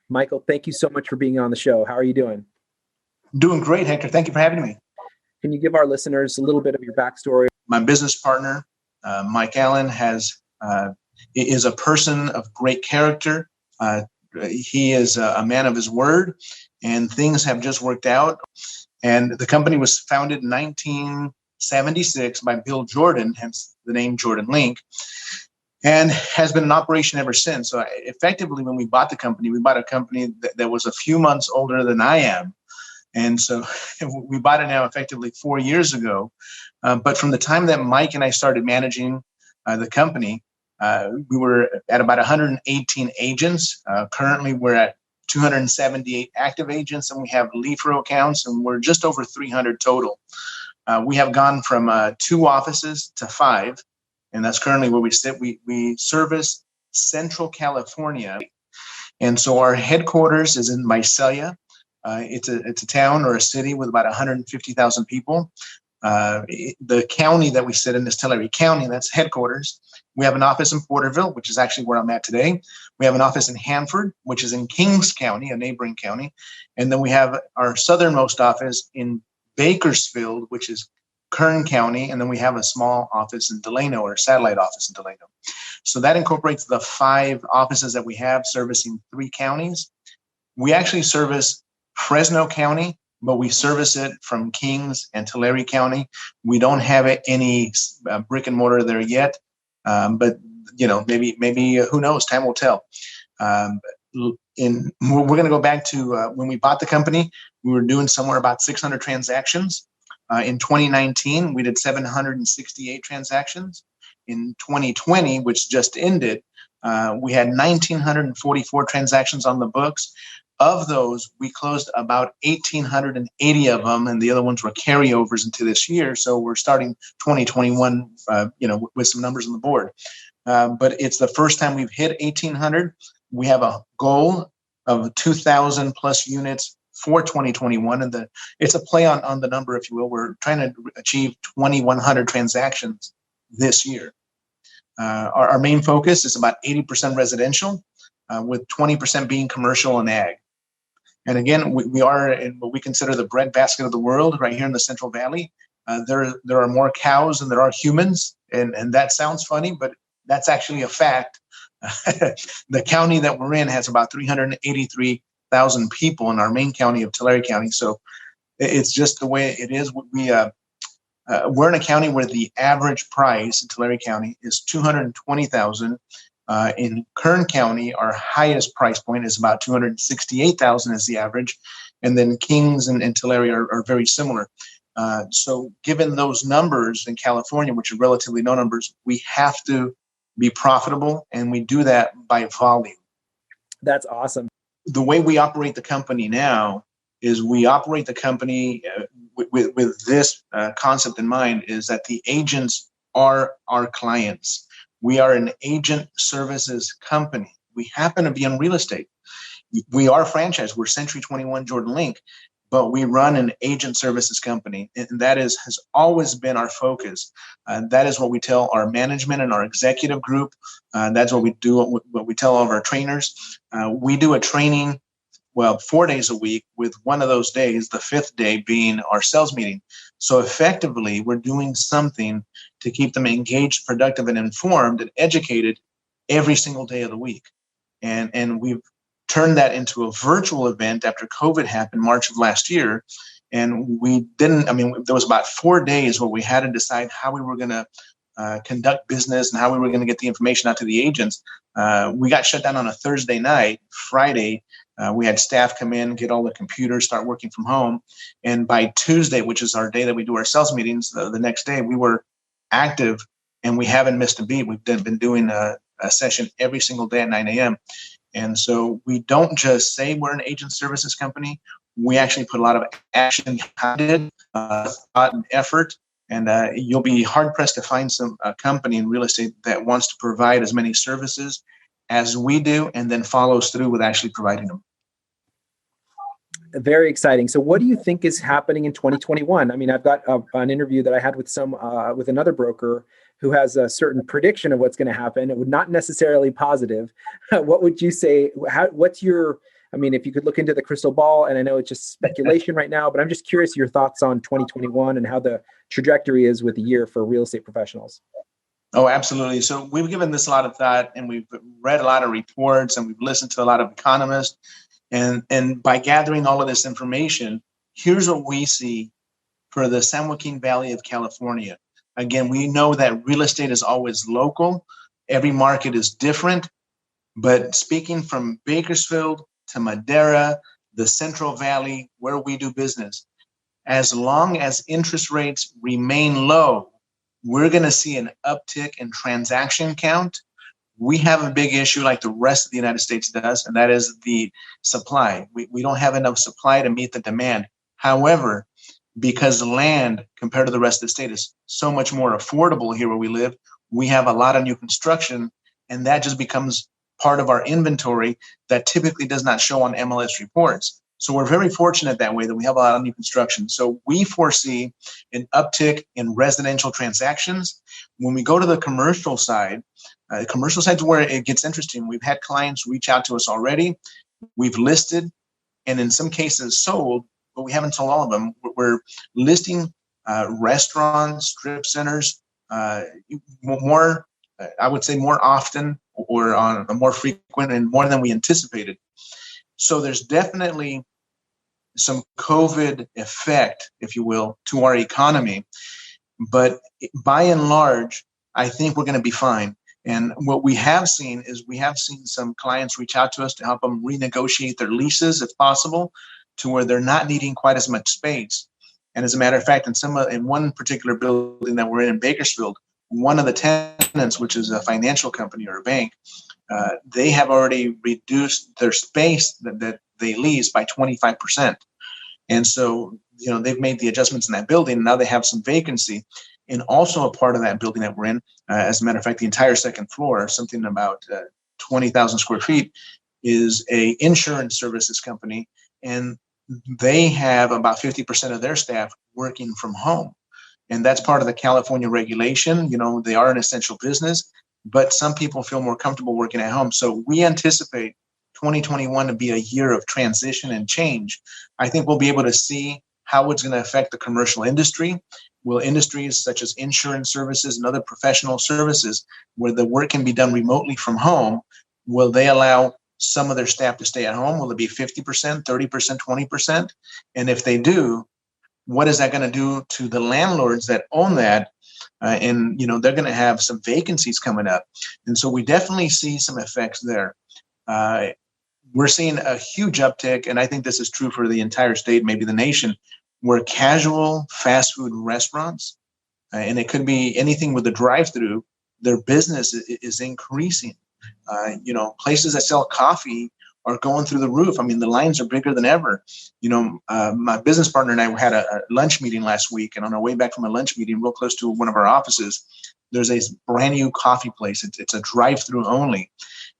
Michael, thank you so much for being on the show. How are you doing? Doing great, Hector. Thank you for having me. Can you give our listeners a little bit of your backstory? My business partner, Mike Allen, is a person of great character. He is a man of his word, and things have just worked out. And the company was founded in 1976 by Bill Jordan, hence the name Jordan Link, and has been in operation ever since. So effectively, when we bought the company, we bought a company that was a few months older than I am. And so we bought it now effectively 4 years ago. But from the time that Mike and I started managing the company, we were at about 118 agents. Currently, we're at 278 active agents, and we have leaf row accounts, and we're just over 300 total. We have gone from 2 offices to 5, and that's currently where we sit. We service Central California, and so our headquarters is in Visalia. It's a town or a city with about 150,000 people. The county that we sit in is Tulare County, and that's headquarters. We have an office in Porterville, which is actually where I'm at today. We have an office in Hanford, which is in Kings County, a neighboring county. And then we have our southernmost office in Bakersfield, which is Kern County. And then we have a small office in Delano, or a satellite office in Delano. So that incorporates the 5 offices that we have servicing 3 counties. We actually service Fresno County, but we service it from Kings and Tulare County. We don't have any brick and mortar there yet, but maybe who knows? Time will tell. We're going to go back to when we bought the company. We were doing somewhere about 600 transactions. In 2019, we did 768 transactions. In 2020, which just ended, we had 1,944 transactions on the books. Of those, we closed about 1,880 of them, and the other ones were carryovers into this year. So we're starting 2021, with some numbers on the board. But it's the first time we've hit 1,800. We have a goal of 2,000 plus units for 2021, and it's a play on the number, if you will. We're trying to achieve 2,100 transactions this year. Our main focus is about 80% residential, with 20% being commercial and ag. And again, we are in what we consider the breadbasket of the world, right here in the Central Valley. There are more cows than there are humans, and that sounds funny, but that's actually a fact. The county that we're in has about 383,000 people in our main county of Tulare County. So it's just the way it is. We're in a county where the average price in Tulare County is $220,000. In Kern County, our highest price point is about $268,000 is the average, and then Kings and Tulare are very similar. So, given those numbers in California, which are relatively low numbers, we have to be profitable, and we do that by volume. That's awesome. The way we operate the company now is we operate the company with this concept in mind: is that the agents are our clients. We are an agent services company. We happen to be in real estate. We are franchised. We're Century 21 Jordan Link, but we run an agent services company. And that has always been our focus. That is what we tell our management and our executive group. That's what we do, what we tell all of our trainers. We do a training 4 days a week, with one of those days, the 5th day, being our sales meeting. So effectively, we're doing something to keep them engaged, productive, and informed and educated every single day of the week. And we've turned that into a virtual event after COVID happened March of last year. And there was about 4 days where we had to decide how we were going to conduct business and how we were going to get the information out to the agents. We got shut down on a Thursday night. Friday, we had staff come in, get all the computers, start working from home. And by Tuesday, which is our day that we do our sales meetings, the next day, we were active, and we haven't missed a beat. We've been doing a session every single day at 9 a.m. And so we don't just say we're an agent services company. We actually put a lot of action behind it, thought and effort. And you'll be hard-pressed to find some company in real estate that wants to provide as many services as we do, and then follows through with actually providing them. Very exciting. So what do you think is happening in 2021? I mean, I've got an interview that I had with another broker who has a certain prediction of what's going to happen, it would not necessarily positive. What would you say? What's your, I mean, if you could look into the crystal ball, and I know it's just speculation right now, but I'm just curious your thoughts on 2021 and how the trajectory is with the year for real estate professionals. Oh, absolutely. So we've given this a lot of thought, and we've read a lot of reports, and we've listened to a lot of economists. And by gathering all of this information, here's what we see for the San Joaquin Valley of California. Again, we know that real estate is always local. Every market is different. But speaking from Bakersfield to Madera, the Central Valley, where we do business, as long as interest rates remain low, we're going to see an uptick in transaction count. We have a big issue like the rest of the United States does, and that is the supply. We don't have enough supply to meet the demand. However, because land compared to the rest of the state is so much more affordable here where we live, we have a lot of new construction, and that just becomes part of our inventory that typically does not show on MLS reports. So we're very fortunate that way that we have a lot of new construction. So we foresee an uptick in residential transactions. When we go to the commercial side is where it gets interesting. We've had clients reach out to us already. We've listed and in some cases sold, but we haven't sold all of them. We're listing restaurants, strip centers, more, I would say more often or on a more frequent and more than we anticipated. So there's definitely some COVID effect, if you will, to our economy. But by and large, I think we're going to be fine. And what we have seen is we have seen some clients reach out to us to help them renegotiate their leases if possible to where they're not needing quite as much space. And as a matter of fact, in one particular building that we're in Bakersfield, one of the tenants, which is a financial company or a bank, they have already reduced their space that they lease by 25%. And so, they've made the adjustments in that building. And now they have some vacancy. And also a part of that building that we're in, as a matter of fact, the entire second floor, something about 20,000 square feet, is a insurance services company. And they have about 50% of their staff working from home. And that's part of the California regulation. They are an essential business, but some people feel more comfortable working at home. So we anticipate 2021 to be a year of transition and change. I think we'll be able to see how it's going to affect the commercial industry. Will industries such as insurance services and other professional services where the work can be done remotely from home, will they allow some of their staff to stay at home? Will it be 50%, 30%, 20%? And if they do, what is that going to do to the landlords that own that? And they're going to have some vacancies coming up. And so we definitely see some effects there. We're seeing a huge uptick, and I think this is true for the entire state, maybe the nation, where casual fast food restaurants, and it could be anything with a drive-through, their business is increasing. Places that sell coffee are going through the roof. I mean, the lines are bigger than ever. My business partner and I had a lunch meeting last week, and on our way back from a lunch meeting real close to one of our offices, there's a brand new coffee place. It's a drive-through only.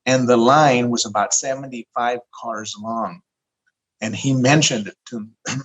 And the line was about 75 cars long. And he mentioned it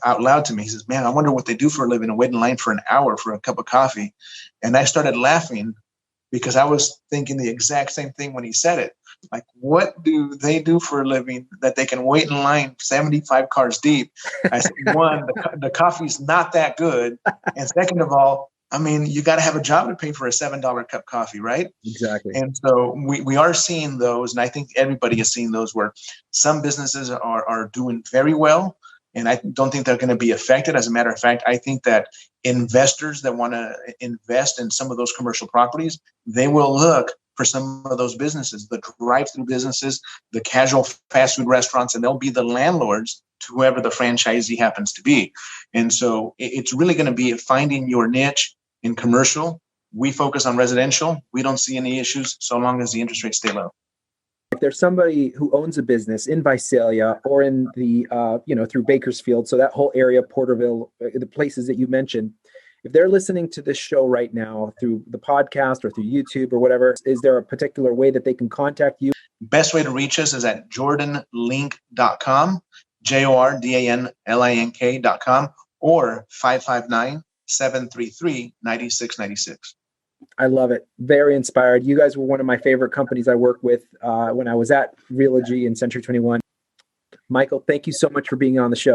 out loud to me. He says, man, I wonder what they do for a living and wait in line for an hour for a cup of coffee. And I started laughing because I was thinking the exact same thing when he said it. Like, what do they do for a living that they can wait in line 75 cars deep? I said, one, the coffee's not that good. And second of all, I mean, you got to have a job to pay for a $7 cup coffee, right? Exactly. And so we are seeing those, and I think everybody is seeing those where some businesses are doing very well, and I don't think they're going to be affected. As a matter of fact, I think that investors that want to invest in some of those commercial properties, they will look for some of those businesses, the drive-through businesses, the casual fast food restaurants, and they'll be the landlords to whoever the franchisee happens to be. And so it's really going to be finding your niche in commercial. We focus on residential. We don't see any issues so long as the interest rates stay low. If there's somebody who owns a business in Visalia or in the, through Bakersfield, so that whole area, Porterville, the places that you mentioned, if they're listening to this show right now through the podcast or through YouTube or whatever, is there a particular way that they can contact you? Best way to reach us is at jordanlink.com, JORDANLINK.com, or 559-733-9696. I love it. Very inspired. You guys were one of my favorite companies I worked with when I was at Realogy and Century 21. Michael, thank you so much for being on the show.